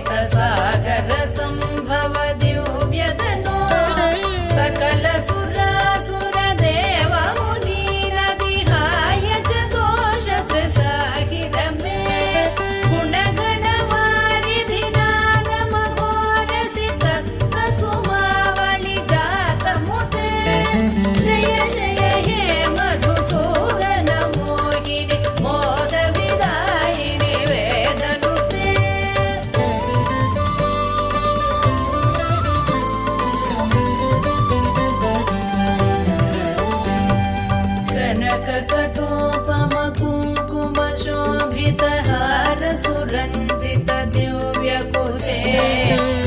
सागर संभव दिव्यतनो सकल सुरासुर देव मुनि नदिहाय च दोष त्रिसाहिर मे गुणगण वारिधि नागम घोरसि तत्त सुमावळि जात मुते जय जय हे मधुसूदन मोहिनि मोद विदायिनि वेदनुते कटोपम कुङ्कुम शोभितहार सुरञ्जित दिव्यकुचे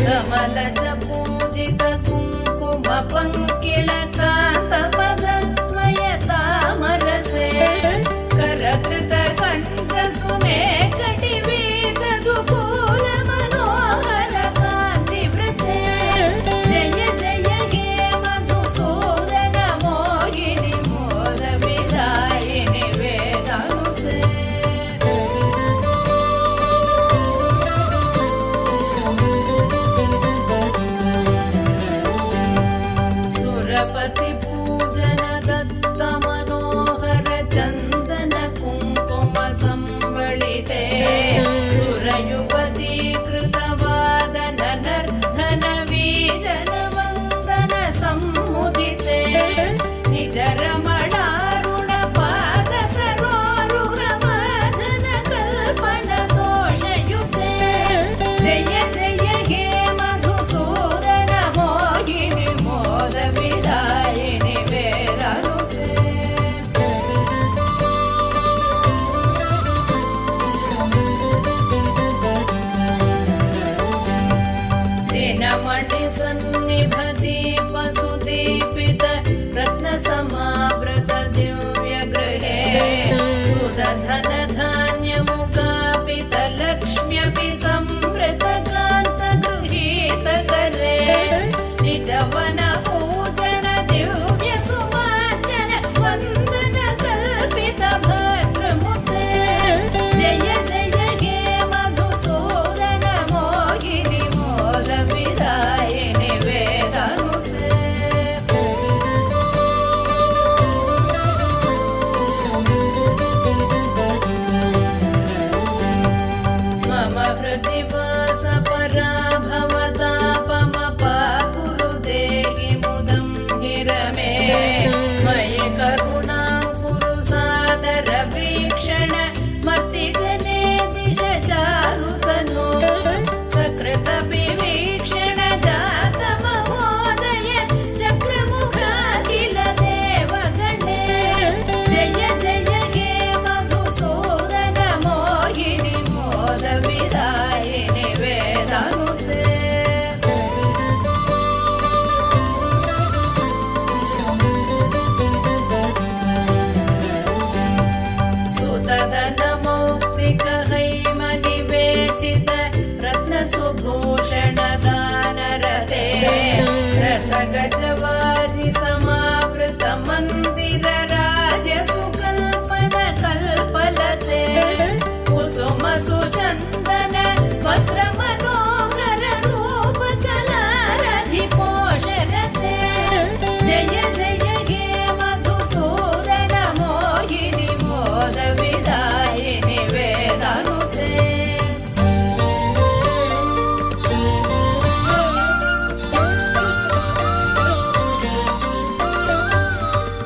कमलज पूजित कुङ्कुम पङ्किल कान्त पदद्वय तामरसे करकृत कञ्च सुमेकटिवीत दुकूल मनोहर कान्तिवृते जय जय हे मधुसूदन मोहिनि मोद विदायिनि वेदनुते सुरपति पूजन दत्त मनोहर चन्दन कुङ्कुम संवलिते सुरयुवती कृतवादन नर्धन वीजन वन्दन सम्मुदिते निज रमणारुण पाद सरोरुह माधन कल्पन दोषयुते जय जय हे मधुसूदन मोहिनि मोद विदायिनि वेदनुते दिनमणि सन्निभ दीप सुदीपित रत्न समावृत दिव्य गृहे सुदधन धान्य मुकापित लक्ष्म्यपि संवृत क्रान्त गृहीत करे निजवन पूजन दिव्य सुवाचन वन्दन कल्पित भद्रमुते जय जय हे मधुसूदन मोहिनि मोद विदायिनि वेदनुते मम हृदि वास पराभवतापमपाकुरु देहि मुदं गिरमे मयि करुणां कुरु सादर वीक्षण मतिजने दिश चारुतनो सकृत विवीक्षण जात महोदय चक्रमुखाखिल देवगणे जय जय हे मधुसूदन मोहिनि मोद विदायिनि वेदनुते सुतदन मौक्तिक हैमनिवेशित रत्न सुभूषण दानरते रथ गजवाजि समावृत मन्दिर राज्य सुकल्पन कल्पलते कुसुम सुचन्दन वस्त्र मनोहर रूप कलारधि पोषरते जय जय हे मधुसूदन मोहिनि मोद विदायिनि वेदनुते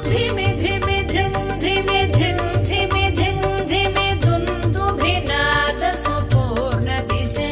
धिमि धिमि धिं धिमि धिं धिमि धिं धिमि दुन्दुभिनाद सुपूर्ण दिशे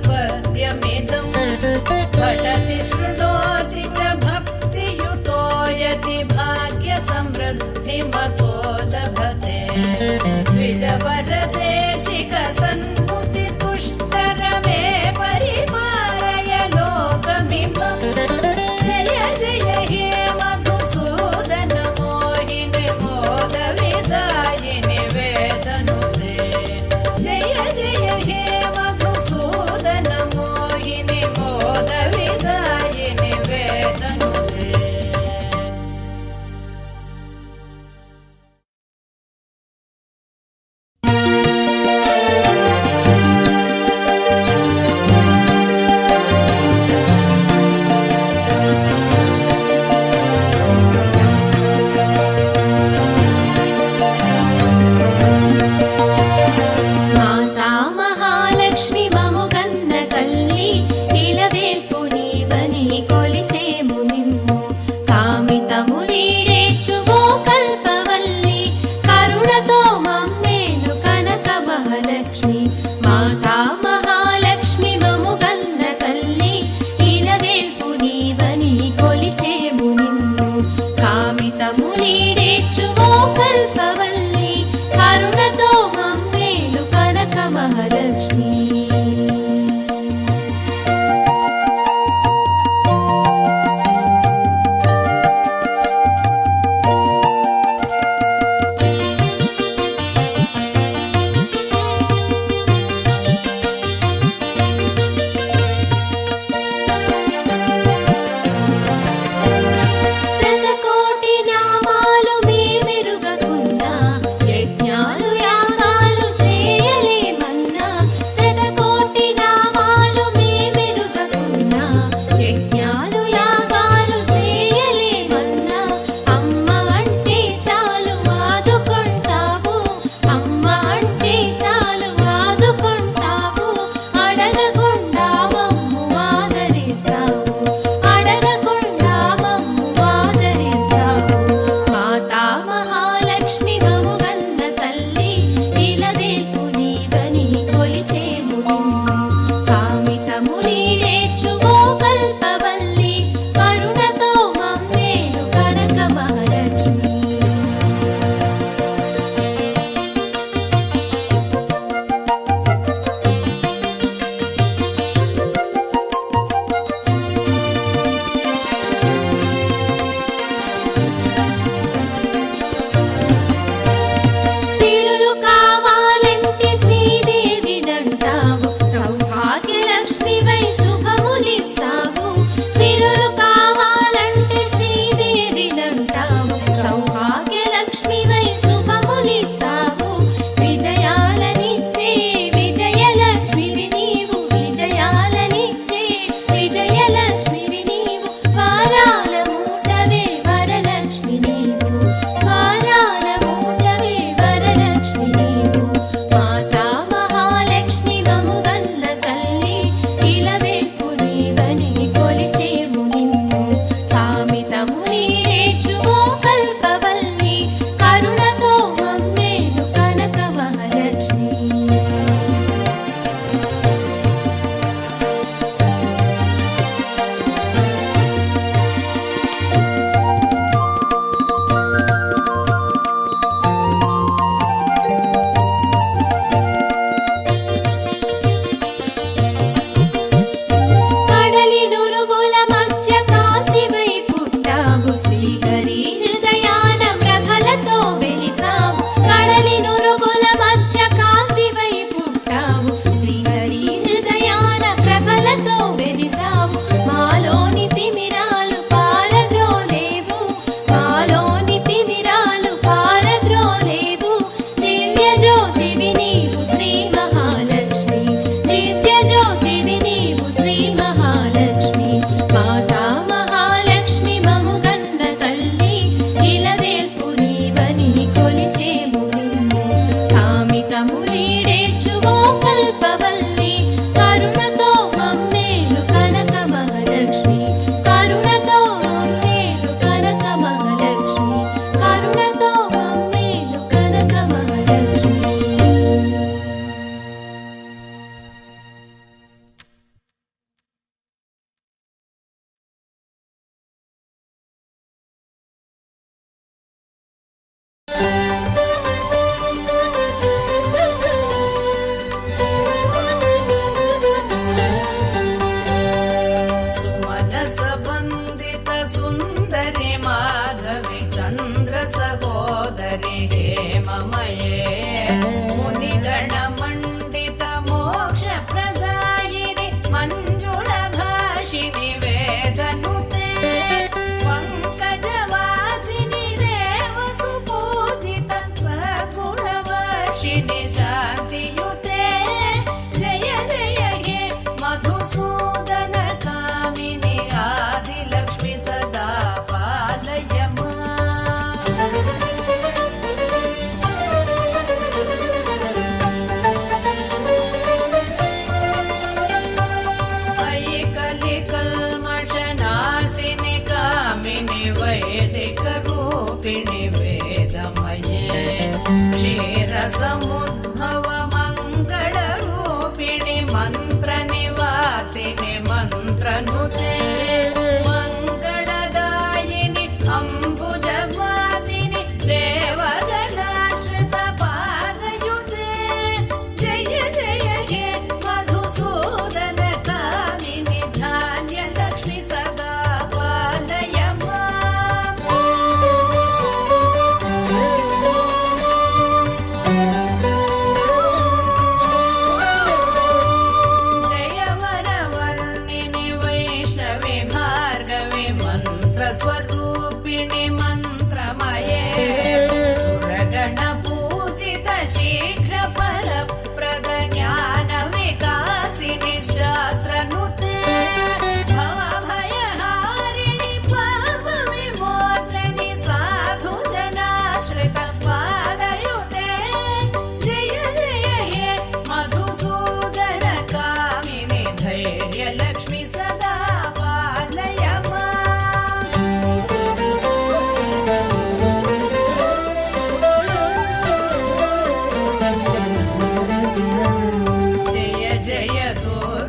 पद्यमिदम् पठति शृणोति च भक्तियुतो यति भाग्यसमृद्धिमतो लभते द्विजवरदेशिक सन्मुतितुष्टरमे परिपालय लोकमिमम् जय जय हे मधुसूदन मोहिनि मोदविदायिनि वेदनुते जय जय हे मधुसूदन मोहिनि मोदविदायिनि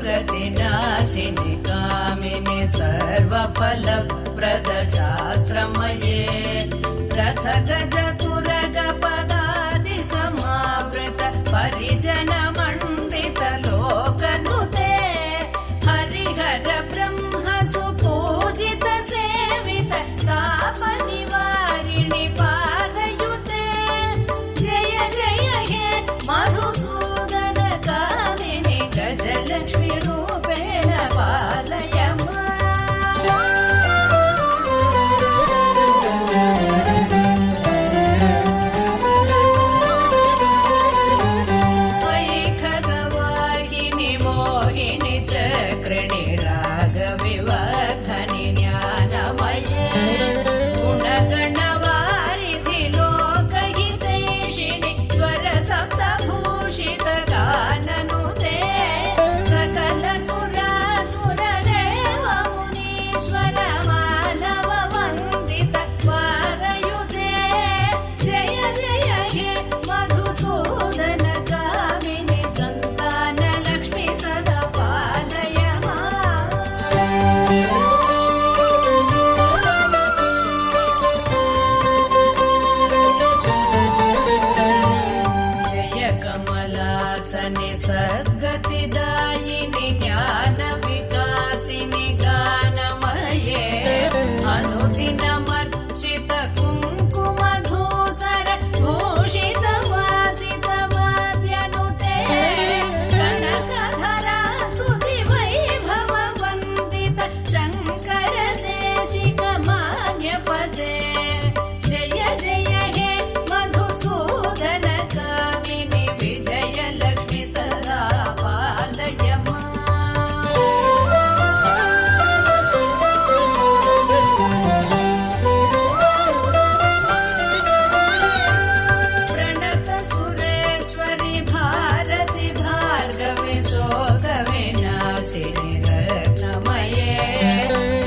दुर्गतिनाशिनि कामिनि सर्वफलप्रद शास्त्रमये रथगजतुरगपदाति समावृत परिजनमण्डित लोकनुते हरिहर ब्रह्म सुपूजित सेवित तापनिवारिणि पादयुते जय जय हे मधुसूदन कामिनि गजलक्ष्मी रूपेण पालय ऐखगवाहिनि मोहिनि चक्रिणि रागविवर्धनि ज्ञानमये गुणगणवारिधि लोकहितैषिणि स्वरसप्तभूषित गाननुते सकल सुरासुरदेव मुनीश्वर मानव वन्दित वारयुते जय जय हे मधुसूदन कामिनि सन्तान लक्ष्मी सदा पालय जय कमलासनि सद्गतिदायिनि ज्ञानविकासिनि गानमये अनुदिनमर्चित कुङ्कुमधूसर भूषित वासित वाद्यनुते कनकधरा स्तुति वैभव वन्दित शङ्कर देशिक मान्यपदे जय जय हे मधुसूदन कामिनि विजय लक्ष्मी सदा पालय प्रणत सुरेश्वरि भारति भार्गवि शोकविनाशिनि रत्नमये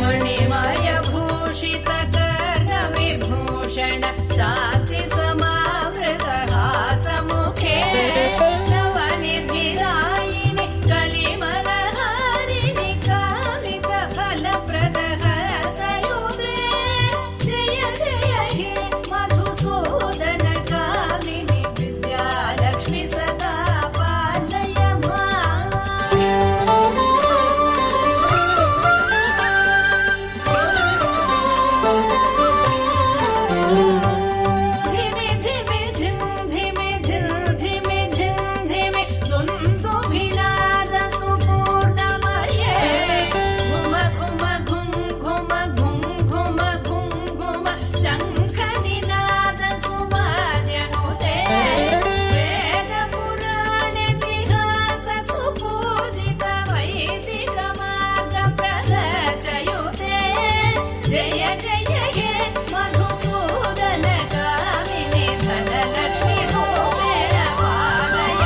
मणिमय भूषित कर्णविभूषण शान्ति समावृत हासमुखे नवनिधिदायिनि कलिमलहारिणि कामित फलप्रद हस्तयुते जय जय हे मधुसूदन कामिनि विद्यालक्ष्मी सदा पालय धिमि धिमि धिं धिमि धिं धिमि धिं धिमि दुन्दुभिनाद सुपूर्णमये घुम घुम घुं घुम घुं घुम घुं घुम शङ्खनिनाद सुवाद्यनुते वेद पुराणेतिहास सुपूजित वैदिक मार्ग प्रदर्शयुते जय जय हे मधुसूदन कामिनि धनलक्ष्मी रूपेण पालय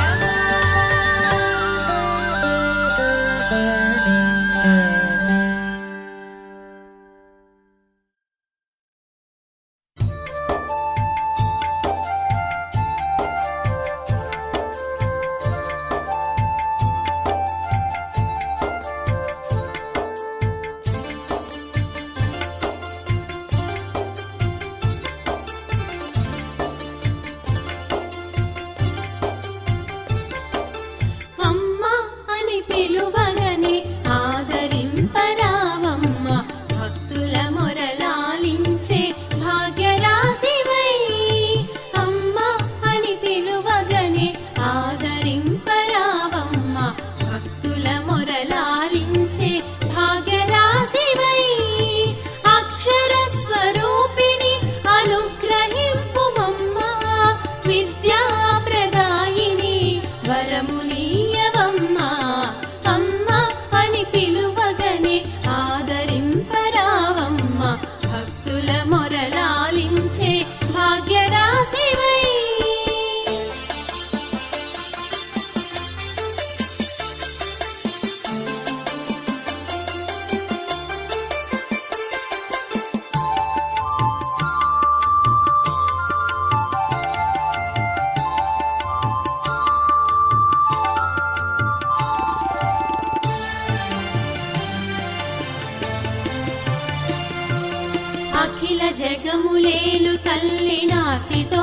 అఖిల జగములేలు తల్లి నాతితో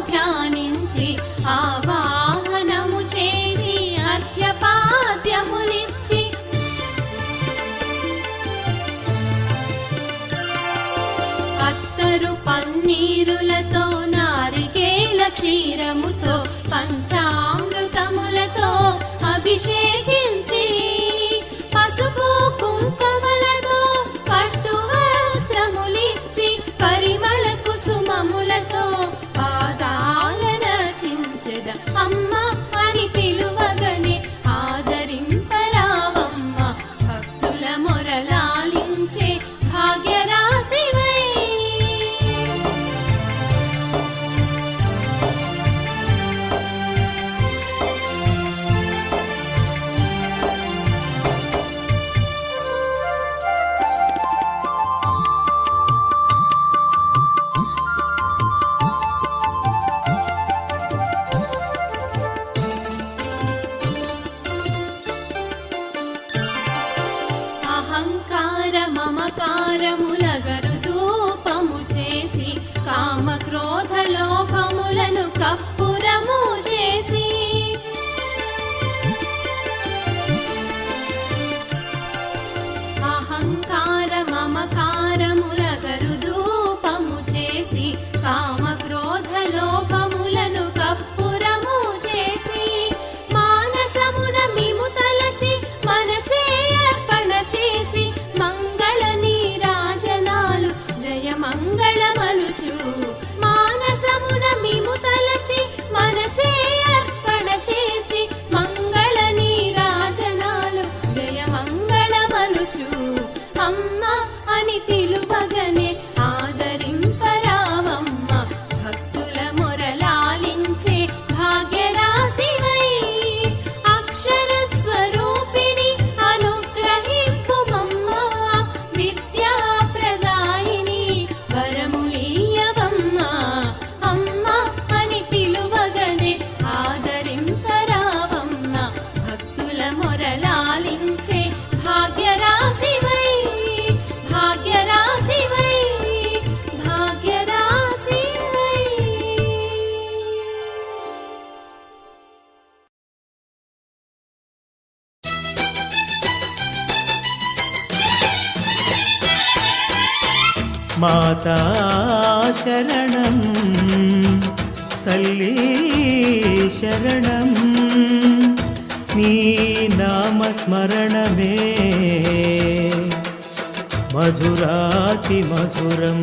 ధ్యానించి ఆవాహనము చేసి అర్ఘ్యపాద్యములిచ్చి అత్తరు పన్నీరులతో నారికేళ క్షీరముతో పంచామృతములతో అభిషేకించి పసుపు కుంకుమలతో పట్టు వస్త్రములిచ్చి పరిమళ కుసుమములతో పాదాలన చించెద అమ్మ అని పిలువగనే ఆదరింపరావమ్మ భక్తుల మొరలాలించే భాగ్యరాశివై. అహంకార మమకారములగరు ధూపము చేసి కామక్రోధ లోభములను కప్పురము చేసి అహంకార మమకారములగరు ధూపము చేసి కామక్రోధ లోభములను కప్పురము చేసి మానసమున మిము తలచి మనసే అర్పణ చేసి మంగళ నీరాజనాలు జయ మంగళమలుచు మానసమున మిము తలచి మనసే అర్పణ చేసి మంగళ నీరాజనాలు జయ మంగళమలుచు అమ్మ అని పిలువగనే ఆదరింపరావమ్మ భక్తుల మొరలాలించే భాగ్యరాశివై. అక్షర స్వరూపిణి అనుగ్రహింపుమమ్మ విద్యా ప్రదాయిని వరములీయవమ్మ అమ్మ అని పిలువగనే ఆదరింపరావమ్మ భక్తుల మొరలాలించే భాగ్యరాశివై భాగ్యరాశివై భాగ్యరాశివై. మాతా శరణం తల్లి శరణం నీ నామస్మరణమే మధురాతి మధురం.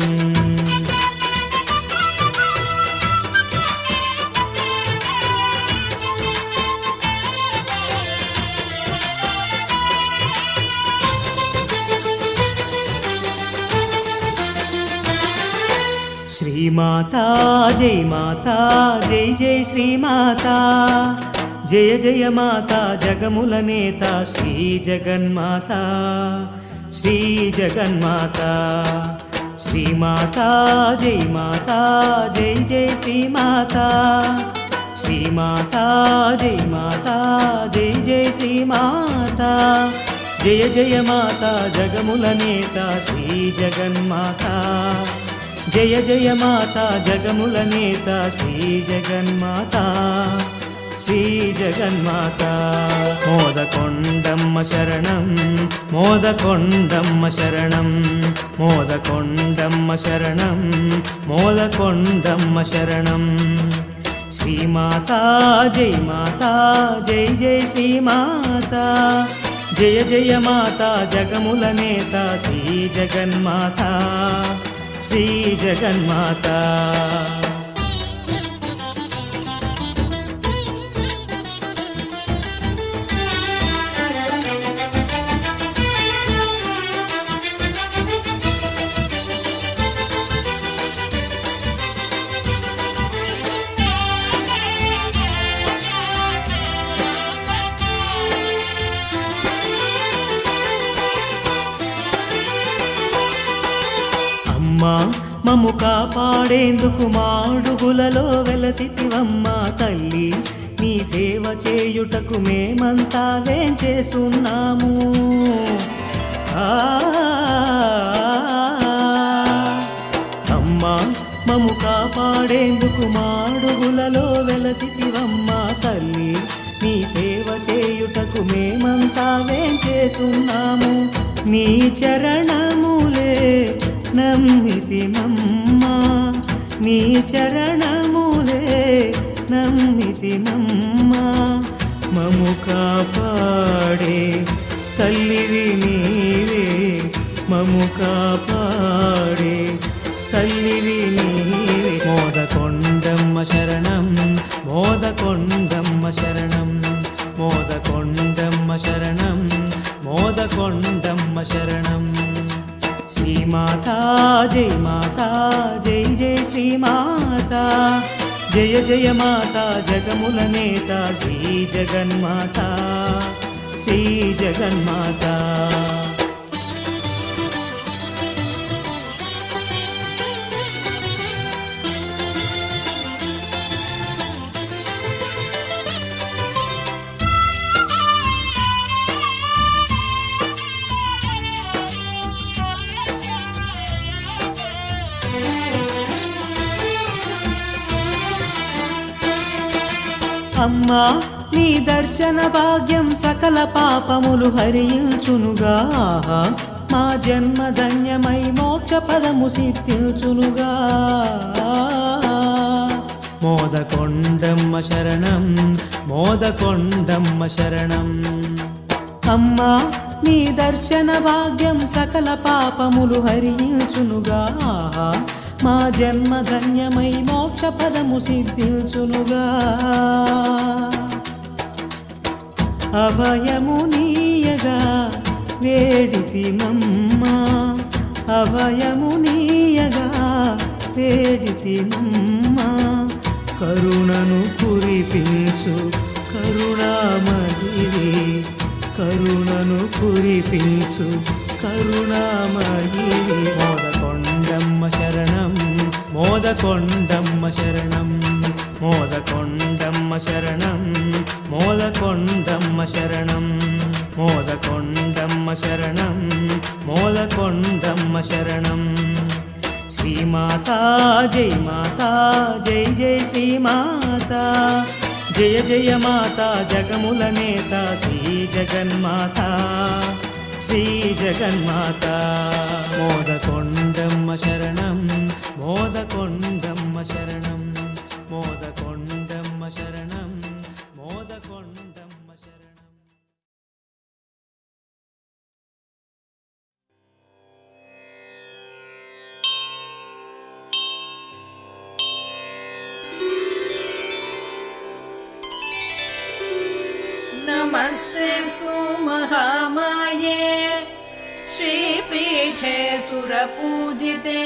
శ్రీమాతా జై మాతా జై జై శ్రీమాతా జయ జయ మాతా జగముల నేత శ్రీ జగన్మాతా శ్రీ జగన్మాతా. శ్రీమాతా జై మాతా జై జై శ్రీమాతా శ్రీమాతా జై మాతా జై జై శ్రీమాతా జయ జయ మాతా జగముల నేత శ్రీ జగన్మాతా జయ జయ మాతా జగముల నేత శ్రీ జగన్మాతా శ్రీ జగన్మాతా. మోదకొండమ్మ శరణం మోదకొండమ్మ శరణం మోదకొండమ్మ శరణం మోదకొండమ్మ శరణం. శ్రీమాతా జై మాతా జై జై శ్రీమాతా జయ జయ మాతా జగముల నేత శ్రీ జగన్మాతా శ్రీ జగన్మాతా. అమ్మా మమ్ము కాపాడేందుకు మాడుగులలో వెలసితివమ్మా తల్లి నీ సేవ చేయుటకు మేమంతా వేంచేస్తున్నాము. కాపాడేందుకు మాడుగులలో వెలసితివమ్మ తల్లి నీ సేవ చేయుటకు మేమంతా వేంచేస్తున్నాము నీ చరణములే నమ్మితిమమ్మా నీ చరణములే నమ్మితిమమ్మా మము కాపాడే తల్లివి నీవే మము కాపాడే తల్లివి నీవే మోదకొండమ్మ శరణం మోదకొండమ్మ శరణం మోదకొండమ్మ శరణం మోదకొండమ్మ శరణం శ్రీమాతా జై మాతా జై జై శ్రీమాతా జయ జయ మాతా జగముల నేత శ్రీ జగన్మాతా శ్రీ జగన్మాతా అమ్మా నీ దర్శన భాగ్యం సకల పాపములు హరించునుగా మా జన్మ ధన్యమై మోక్ష పదము సిద్ధించునుగా మోదకొండమ్మ శరణం మోదకొండమ్మ శరణం అమ్మా నీ దర్శన భాగ్యం సకల పాపములు హరించునుగా మా జన్మ ధన్యమై మోక్ష పదము సిద్ధించునుగా అభయము నీయగా వేడితిమమ్మా అభయము నీయగా వేడితిమమ్మా కరుణను కురిపించు కరుణామయివి కరుణను కురిపించు కరుణామయివి మోదకొండమ్మ శరణం మోదకొండమ్మ శరణం మోదకొండమ్మ శరణం మోదకొండమ్మ శరణం మోదకొండమ్మ శరణం మోదకొండమ్మ శరణం శ్రీమాతా జై మాతా జై జై శ్రీమాతా జయ జయ మాతా జగముల నేత శ్రీ జగన్మాతా శ్రీ జగన్మాతా మోదకొండమ్మ శరణం మోదకొండమ్మ శరణం మోదకొండమ్మ శరణం మోదకొండమ్మ శరణం नमस्तेस्तु महामाये श्रीपीठे सुरपूजिते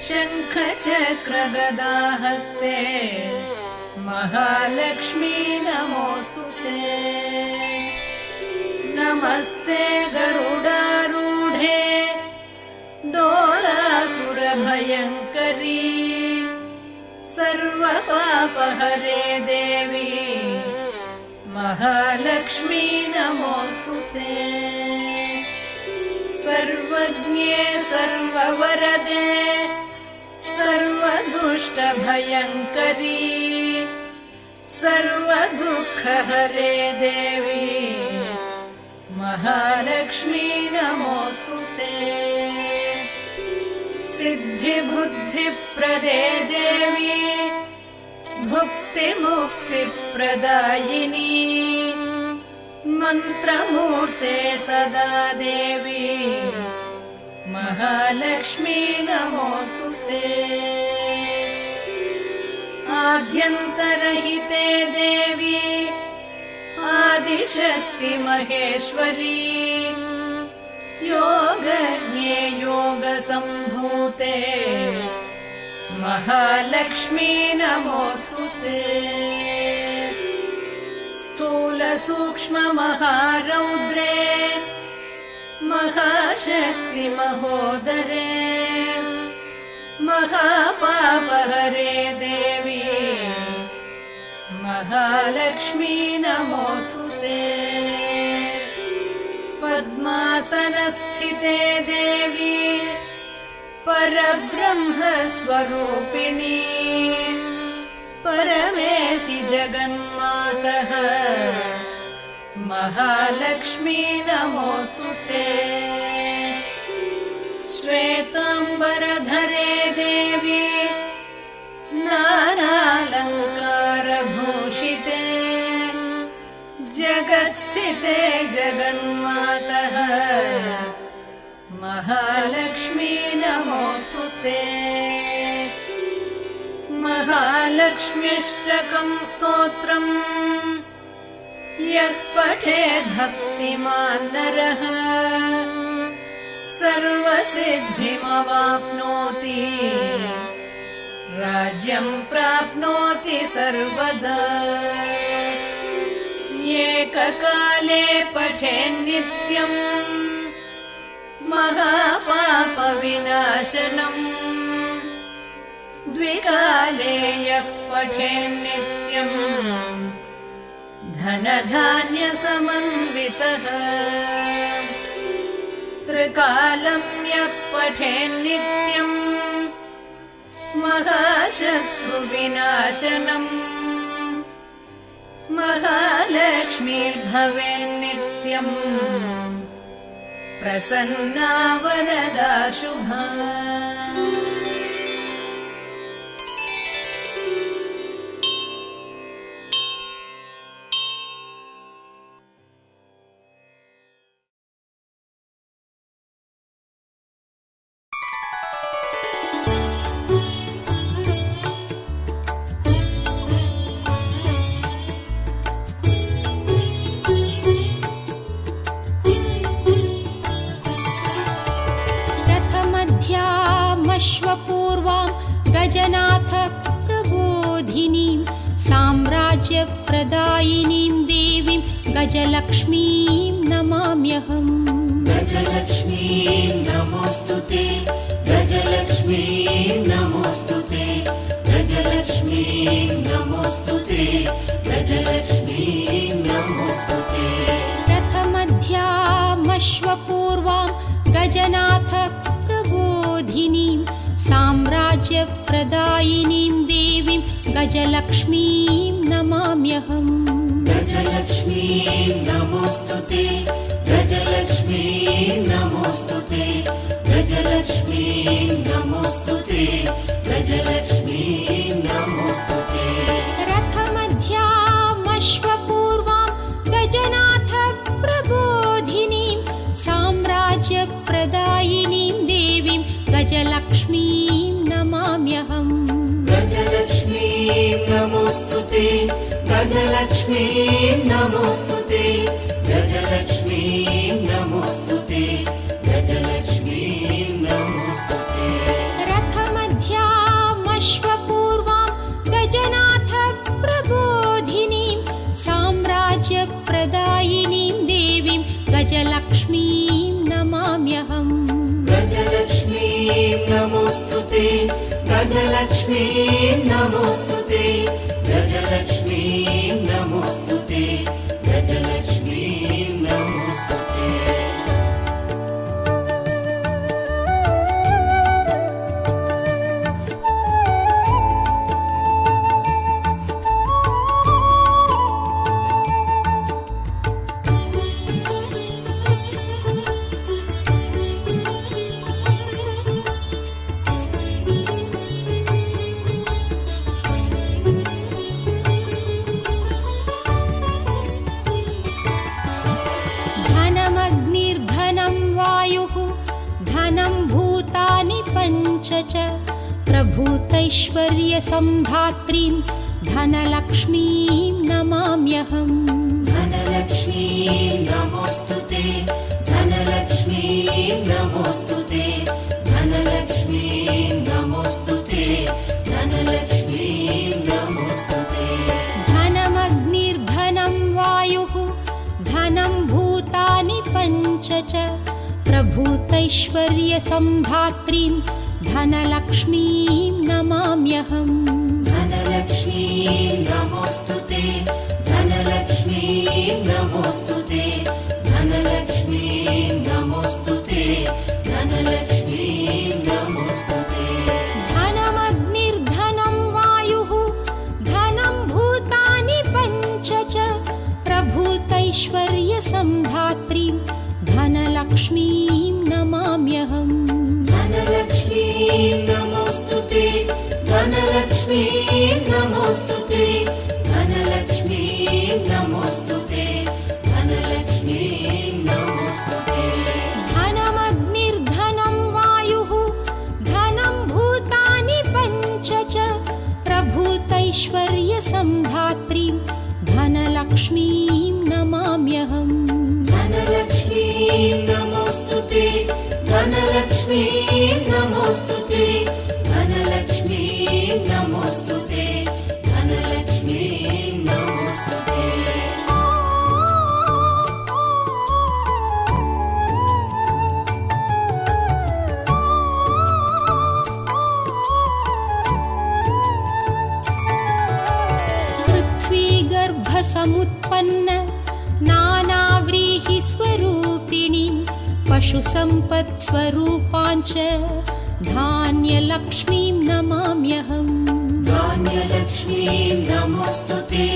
शङ्खचक्रगदाहस्ते महालक्ष्मी नमोऽस्तुते नमस्ते गरुडारूढे डोलासुरभयङ्करी सर्वपापहरे देवी महालक्ष्मी नमोऽस्तुते सर्वज्ञे सर्ववरदे सर्वदुष्टभयङ्करी सर्वदुःखहरे देवी महालक्ष्मी नमोऽस्तुते सिद्धिबुद्धिप्रदे देवी भुक्तिमुक्तिप्रदायिनी मन्त्रमूर्ते सदा देवी महालक्ष्मी नमोऽस्तुते आद्यन्तरहिते देवी आदिशक्ति महेश्वरी योगज्ञे योगसम्भूते महालक्ष्मी नमोऽस्तुते स्थूलसूक्ष्ममहारौद्रे महाशक्ति महोदरे महापापहरे देवी महालक्ष्मी नमोऽस्तुते पद्मासनस्थिते देवी परब्रह्मस्वरूपिणी परमेशि जगन्मातः महालक्ष्मी नमोऽस्तु ते। श्वेताम्बरधरे देवी नानालङ्कारभूषिते जगत्स्थिते जगन्मातः महालक्ष्मी नमोऽस्तु ते। महालक्ष्म्यष्टकं स्तोत्रम् यः पठेत् भक्तिमान् नरः सर्वसिद्धिमवाप्नोति राज्यं प्राप्नोति सर्वदा। एककाले पठेन्नित्यम् महापापविनाशनम् द्विकाले यः पठेन्नित्यम् धनधान्यसमन्वितः। त्रिकालं यः पठेन्नित्यम् महाशत्रुविनाशनम् महालक्ष्मीर्भवेन्नित्यम् प्रसन्ना वरदा शुभा। गजनाथ प्रबोधिनीं साम्राज्यप्रदायिनीं देवीं गजलक्ष्मीं नमाम्यहम्। गजलक्ष्मीं नमोऽस्तु ते, गजलक्ष्मीं नमोऽस्तु ते, गजलक्ष्मीं नमोऽस्तु ते, गजलक्ष्मीं नमोऽस्तु ते। प्रथमध्यामश्वपूर्वां गजनाथ प्रबोधिनीं साम्राज्यप्रदायिनीं देवीं गजलक्ष्मीं नमाम्यहम्। गजलक्ष्मीं नमोऽस्तु ते, गजलक्ष्मीं नमोऽस्तु ते, गजलक्ष्मीं नमोऽस्तु ते, गजलक्ष्मीं नमोऽस्तु ते। रथमध्यामश्वपूर्वां गजनाथ प्रबोधिनीं साम्राज्यप्रदायिनीं देवीं गजलक्ष्मीं नमाम्यहम्। गजलक्ष्मीं नमोऽस्तु ते, गजलक्ष्मीं नमोऽस्तु ते, गजलक्ष्मीं नमोऽस्तु ते, गजलक्ष्मीं नमोऽस्तु ते। रथमध्यामश्वपूर्वां गजनाथ प्रबोधिनीं साम्राज्यप्रदायिनीं देवीं गजलक्ष्मीं नमाम्यहम्। गजलक्ष्मीं नमोऽस्तु ते, गजलक्ष्मीं नमोऽस्तु ते, गजलक्ष्मीं नमोऽस्तु ते, गजलक्ष्मीं नमोऽस्तु ते। प्रभूतैश्वर्यसम्धात्रीं धनलक्ष्मीं नमाम्यहम्। धनलक्ष्मीं नमोऽस्तु ते, धनलक्ष्मीं नमोऽस्तु ते, धनलक्ष्मीं नमोऽस्तु ते, धनलक्ष्मीं नमोऽस्तु ते। धनमग्निर्धनं वायुः धनं भूतानि पञ्च च प्रभूतैश्वर्यसम्धात्रीं धनलक्ष्मीं नमाम्यहम्। धनलक्ष्मीं नमोऽस्तु ते, धनलक्ष्मीं नमोऽस्तु ते, धनलक्ष्मीं नमोऽस्तु ते, धनलक्ष्मीं नमोऽस्तु नमोऽस्तु ते धनलक्ष्मीं नमोऽस्तु ते धनलक्ष्मीं नमोऽस्तु ते धनलक्ष्मीं नमोऽस्तु ते समुत्पन्न नानाव्रीहि स्वरूपिणीं पशुसम्पत्स्वरूपाञ्च धान्यलक्ष्मीं नमाम्यहम् धान्यलक्ष्मीं नमोऽस्तु ते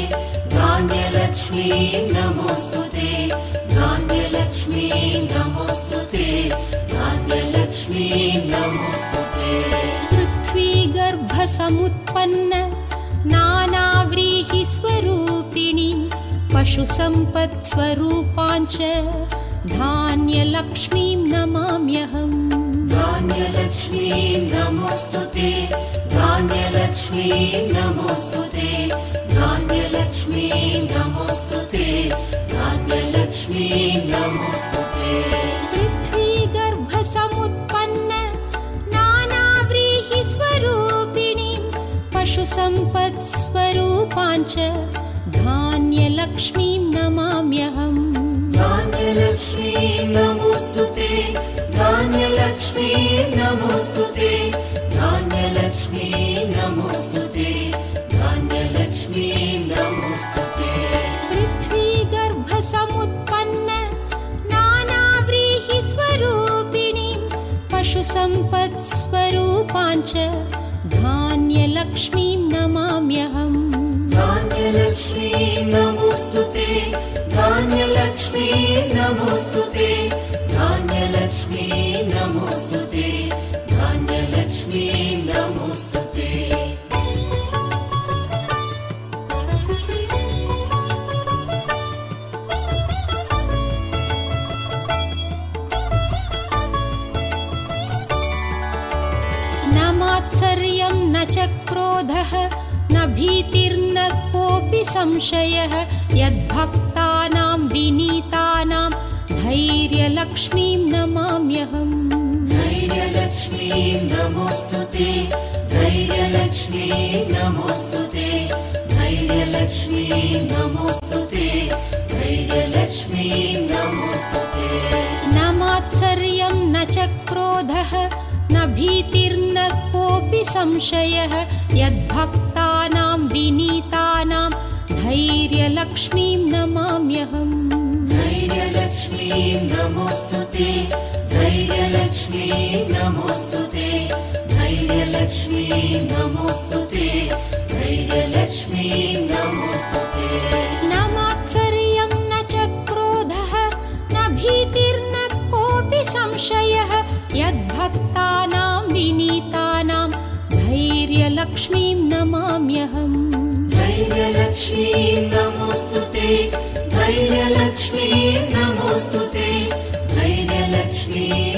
धान्यलक्ष्मीं नमोऽस्तु ते धान्यलक्ष्मीं नमोऽस्तु ते धान्यलक्ष्मीं नमोऽस्तु ते पृथ्वीगर्भसमुत्पन्न नानाव्रीहि स्वरूपिणीं पशुसम्पत्स्वरूपाञ्च धान्यलक्ष्मीं नमाम्यहम् धान्यलक्ष्मीं नमोऽस्तु ते धान्यलक्ष्मीं नमोऽस्तु ते धान्यलक्ष्मीं नमोऽस्तु ते धान्यलक्ष्मीं नमोऽस्तु ते पृथ्वीगर्भसमुत्पन्न नानाव्रीहि स्वरूपिणीं पशुसम्पत्स्वरूपाञ्च धान्यलक्ष्मीं नमाम्यहम् धान्यलक्ष्मीं नमोऽस्तु ते धान्यलक्ष्मीं नमोऽस्तु ते धान्यलक्ष्मीं नमोऽस्तु ते धान्यलक्ष्मीं नमोऽस्तु ते पृथ्वीगर्भसमुत्पन्न नानाव्रीहि स्वरूपिणीं पशुसम्पत्स्वरूपाञ्च धान्यलक्ष्मीं नमाम्यहम् धान्यलक्ष्मीं नमोऽस्तु ते धान्यलक्ष्मीं नमोऽस्तु ते धान्यलक्ष्मीं नमोऽस्तु ते धान्यलक्ष्मीं नमोऽस्तु ते न मात्सर्यं न च क्रोधः न भीतिर्न कोऽपि संशयः यद्भक्तानां विनीतानां धैर्यलक्ष्मीं नमाम्यहम् धैर्यलक्ष्मीं नमोऽस्तु ते धैर्यलक्ष्मीं नमोऽस्तु ते धैर्यलक्ष्मीं नमोऽस्तु ते धैर्यलक्ष्मीं नमोऽस्तु ते न मात्सर्यं न च क्रोधः न भीतिर्न कोऽपि संशयः यद्भक्तानां विनीतानां धैर्यलक्ष्मीं नमाम्यहम् धैर्यलक्ष्मीं नमोऽस्तु ते धैर्यलक्ष्मीं नमोऽस्तु ते धैर्यलक्ष्मीं नमोऽस्तु ते धैर्यलक्ष्मीं नमोऽस्तु ते न मात्सर्यं न च क्रोधः न भीतिर्न कोऽपि संशयः यद्भक्तानां विनीतानां धैर्यलक्ष्मीं नमाम्यहम् धैर्यलक्ष्मीं नमोऽस्तु ते धैर्यलक्ष्मीं नमोऽस्तु ते धैर्यलक्ष्मीं